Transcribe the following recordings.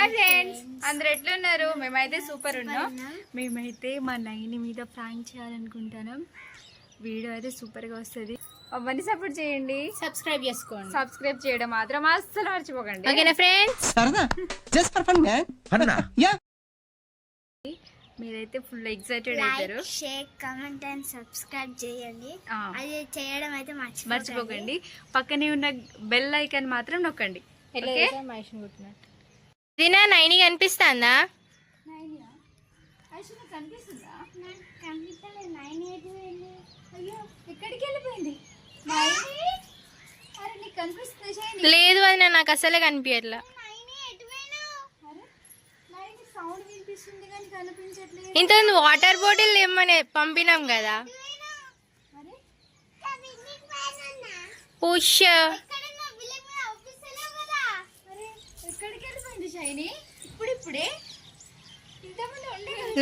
Hi friends, అందరు ఎట్లున్నారు? మేమైతే సూపర్ ఉన్నాం. మేమైతే మా నైని మీద ప్రాంక్ చేయాలనుకుంటున్నాం. వీడియో అయితే సూపర్గా వస్తుంది. అవన్నీ సపోర్ట్ చేయండి, సబ్స్క్రైబ్ చేసుకోండి. సబ్స్క్రైబ్ చేయడం మాత్రం అస్సలు మర్చిపోకండి. ఓకేనా ఫ్రెండ్స్? మీరైతే ఫుల్ ఎక్సైటెడ్ అవుతారు. షేర్, కామెంట్ అండ్ సబ్స్క్రైబ్ చేయండి. అది చేయడం అయితే మర్చిపోకండి. పక్కనే ఉన్న బెల్ ఐకాన్ మాత్రం నొక్కండి. దినా నైని కనిపిస్తుందా? లేదు, అది నాకు అసలే కనిపించట్లా. ఇంత వాటర్ బాటిల్ ఏమని పంపినాం కదా. పుష్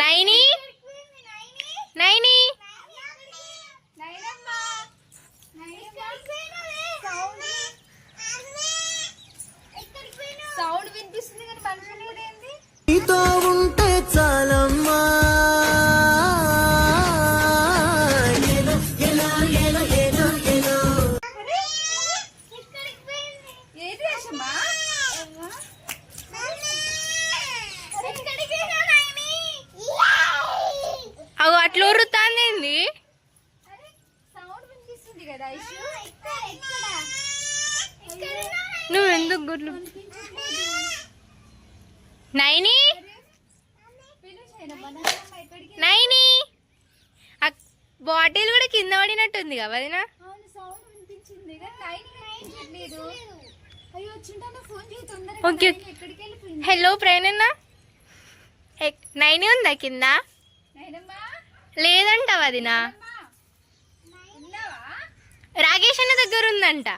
నైని నైని సౌండ్ వినిపిస్తుంది కానీ మనుషులు కూడా ఏంది? నీతో ఉంటే చాలమ్మా. ఏది అసమా? అవు అట్లా ఉరుతాంది. సౌండ్ వినిపిస్తుంది కదా. నువ్వు ఎందుకు గుడ్లు నైని నైని బాటిల్ కూడా కింద పడినట్టుంది కదా వదినా. ఓకే, హలో ప్రేరణ, నైని ఉందా కింద? లేదంట వదినా, రాకేష్ అన్న దగ్గర ఉందంట.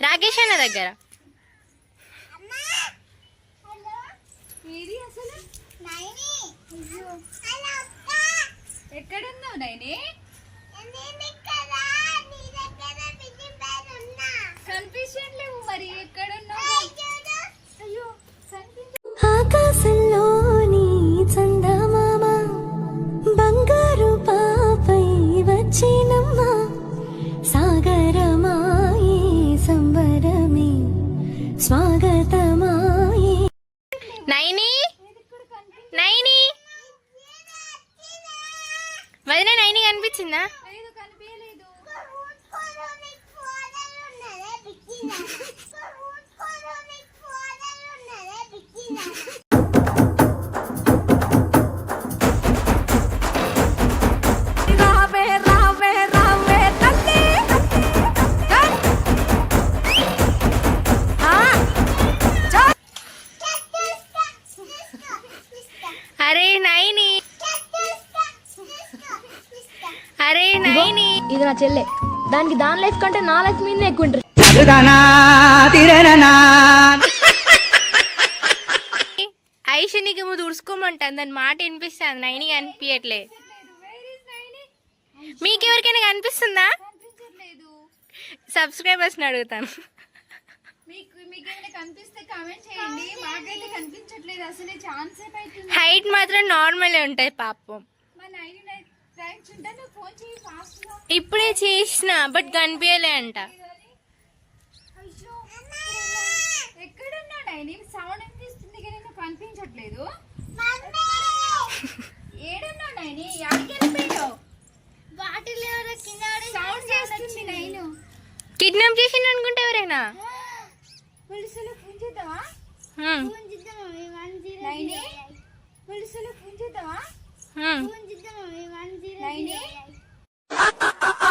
రాకేష్ అన్న దగ్గర. ఎక్కడున్నావు నైని? కనిపించట్లేవు. మరి ఎక్కడున్నావు? అయ్యో, ఆకాశంలోని చందమామ బంగారు పాపై వచ్చినమ్మా. సాగరమాయే సంబరమే స్వాగతమాయే. నైని నైని వదిన నైని కనిపించిందా? అరే నైని, అరే నైని, ఇది నా చెల్లె. దానికి దాని లైఫ్ కంటే నా లైఫ్ మీద ఎక్కువ ఇంట్రెస్ట్. ఐషు నీకు ముందు ఉడుచుకోమంటాను, దాని మాట వినిపిస్తుంది. నైని కనిపించట్లే. మీకెవరికైనా కనిపిస్తుందా? సబ్స్క్రైబర్స్ ని అడుగుతాను. హైట్ మాత్రం నార్మల్ ఉంటాయి పాపం. ఇప్పుడే చేసిన బట్ కనిపించలే అంట. సౌండ్ వినిపిస్తుంది కానీ నువ్వు కనిపించట్లేదు. ఏడున్నావు నైని? సౌండ్ చేస్తుంది నైను. కిడ్నాప్ చేసిండు అనుకుంటే ఎవరైనా. పోలీసులు ఫోన్ చేద్దామా? నైని, పోలీసులు ఫోన్ చేద్దామా? నైని,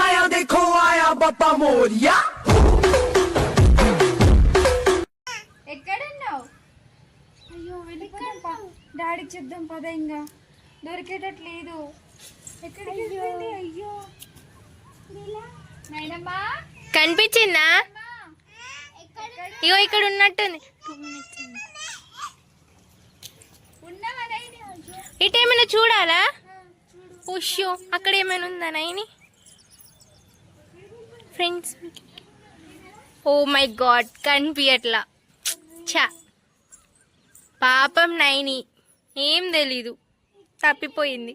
ఆయా देखो ఆయా బాపా మోరియా. ఎక్కడున్నావు? అయ్యో వెళ్ళిపోదాం. డాడీకి చెప్దాం పద. ఇంకా దొరికేటట్లేదు. ఎక్కడికి వెళ్ళింది? అయ్యో నైనమ్మా, కనిపించిందా? ఇగో ఇక్కడ ఉన్నట్టుంది. ఉన్నావా నైని? ఇటు ఏమైనా చూడాలా? పుష్యో అక్కడ ఏమైనా ఉందా Naini? Friends, oh my god, కనిపించట్లా. చ పాపం నైని ఏం తెలీదు, తప్పిపోయింది.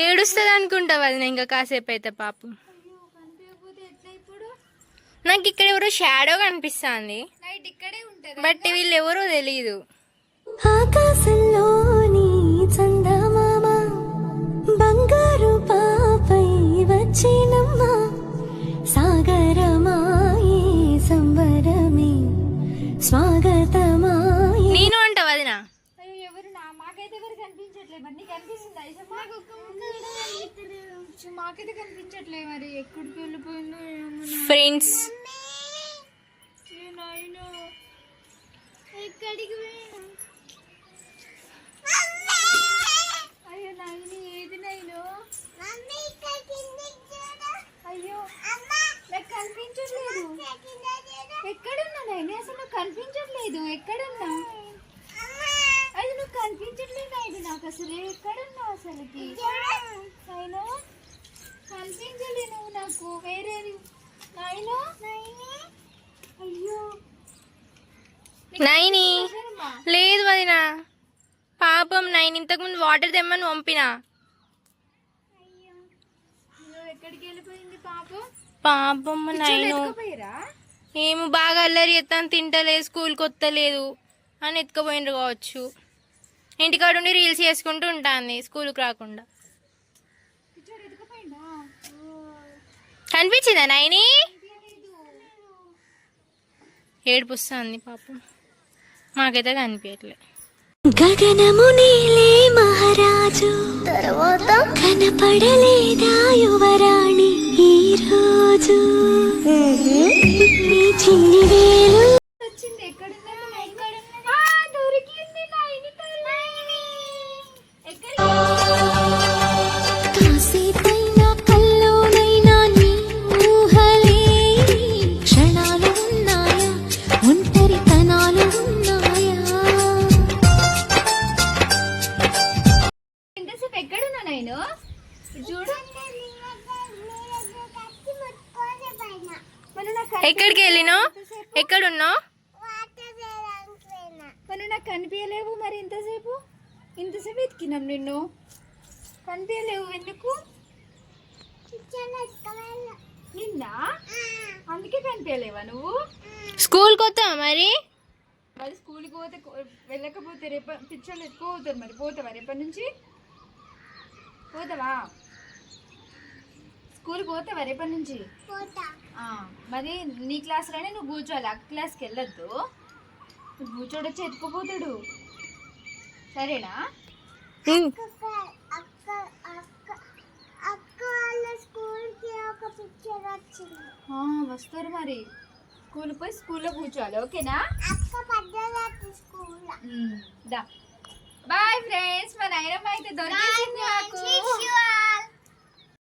ఏడుస్తుంది అనుకుంటావు అది ఇంకా కాసేపు అయితే పాపం. నాకు ఇక్కడ ఎవరో షాడో కనిపిస్తుంది, నైట్ ఇక్కడే ఉంటది. బట్ వీళ్ళు ఎవరో తెలీదు. ఆకాశంలోని చందమామ బంగారు పాపై వచ్చినమ్మ సాగరమాయే సంబరమే స్వాగతమాయే. నేను అంటావు అది నా అయ్యో ఎవరు మాకైతే ఎవరు కనిపించట్లేదు. మరి నీకు కనిపిస్తుందా? మాకైతే కనిపించట్లేదు. మరి ఎక్కడికి వెళ్ళిపోయిందో ఏమో. ఫ్రెండ్స్ ఎక్కడికి అయ్యో నైని ఏది నైను? అయ్యో నాకు కనిపించట్లేదు. ఎక్కడున్నా నైని? అసలు నాకు కనిపించట్లేదు. ఎక్కడున్నా? అది నువ్వు కనిపించట్లేదు నైని నాకు అసలు. ఎక్కడున్నా అసలుకి నైను? కనిపించలే నువ్వు నాకు. వేరే నైను. అయ్యో నైని లేదు వదినా, పాపం నైన్ ఇంతకుముందు వాటర్ తెమ్మని పంపినా. ఎక్కడికి వెళ్ళిపోయింది పాపం? పాపం నైను పోయిరా? ఏమో బాగా అల్లరి ఎత్తాను, తింటలేదు, స్కూల్కి వస్తలేదు అని ఎత్తుకుపోయినరు కావచ్చు. ఇంటికాడ ఉండి రీల్స్ చేసుకుంటూ ఉంటుంది స్కూల్కి రాకుండా. కనిపించిందా నైని? ఏడుపుస్తుంది పాపం, మాకైతే కనిపించట్లే. గగనము నీలే మహారాజు తర్వాత కనపడలేదా యువరాణి ఈ రోజు నీ చిన్ని వేలు వచ్చింది. ఎక్కడున్నది? దొరికింది నైని తల్లి. ఎక్కడికి? కాసేపైనా కల్లోనైనా నీ ఊహలే క్షణాలు ఉన్నాయా, ఒంటరితనాలు ఉన్నాయా? ఇంతసేపు ఎక్కడున్నా నేను? చూడు. మరి నాకు ఎక్కడికి వెళ్ళినావు? ఎక్కడున్నావు? మరి నాకు కనిపించలేవు. మరి ఇంతసేపు వెతికినాం నిన్ను, కనిపించలేవు. ఎందుకు? నిన్న అందుకే కనిపించలేవా నువ్వు? స్కూల్కి వస్తావా మరి? మరి స్కూల్కి పోతే వెళ్ళకపోతే రేపు పిచ్చోళ్ళు ఎత్తుకోపోతారు. మరి పోతావా రేపటి నుంచి? పోతావా? స్కూల్కి పోతావా రేపటి నుంచి? మరి నీ క్లాస్లోనే నువ్వు కూర్చోవాలి, అక్క క్లాస్కి వెళ్ళొద్దు. నువ్వు కూర్చోడొచ్చి ఎత్తుకుపోతాడు, సరేనా? వస్తారు మరి. స్కూల్ పోయి స్కూల్లో కూర్చోవాలి, ఓకేనా? దా. బాయ్ ఫ్రెండ్స్, మా నాయనమ్మ అయితే దొరికింది నాకు.